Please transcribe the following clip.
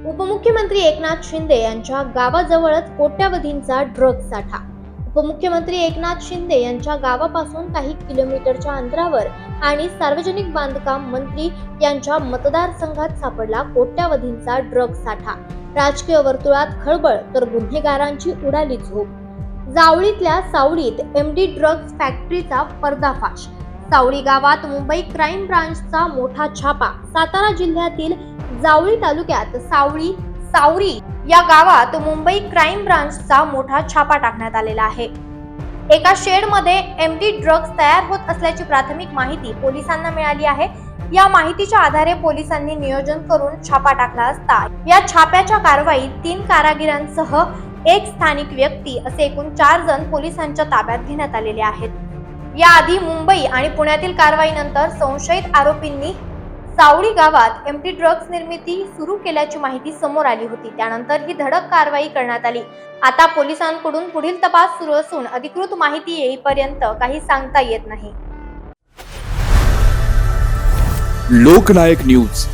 उपमुख्यमंत्री एकनाथ शिंदे यांच्या गावाजवळच कोट्यावधींचा ड्रग साठा। उपमुख्यमंत्री एकनाथ शिंदे यांच्या गावापासून काही किलोमीटरच्या अंतरावर आणि सार्वजनिक बांधकाम मंत्री यांच्या मतदारसंघात सापडला कोट्यावधींचा ड्रग साठा। राजकीय वर्तुळात खळबळ तर गुन्हेगारांची उडाली झोप। जावळीतल्या सावळीत एमडी ड्रग्ज फॅक्टरीचा पर्दाफाश। सावळी गावात मुंबई क्राईम ब्रांचचा मोठा छापा। सातारा जिल्ह्यातील जावळी तालुक्यात सावरी या गावात मुंबई क्राईम ब्रांचचा मोठा छापा टाकण्यात आलेला आहे। एका शेडमध्ये एमडी ड्रग्ज तयार होत असल्याची प्राथमिक माहिती पोलिसांना मिळाली आहे। या माहितीच्या आधारे पोलिसांनी नियोजन करून छापा टाकला असता या छाप्याच्या कारवाईत 3 कारागिरांसह एक स्थानिक व्यक्ती असे एकूण 4 जण पोलिसांच्या ताब्यात घेण्यात आलेले आहेत। याआधी मुंबई आणि पुण्यातील कारवाईनंतर संशयित आरोपींनी सावळी गावात एमडी ड्रग्ज निर्मिती सुरू केल्याची माहिती समोर आली होती। त्यानंतर ही धडक कारवाई करण्यात आली। आता पोलिसांकडून पुढील तपास सुरू असून अधिकृत माहिती येईपर्यंत काही सांगता येत नाही। लोकनायक न्यूज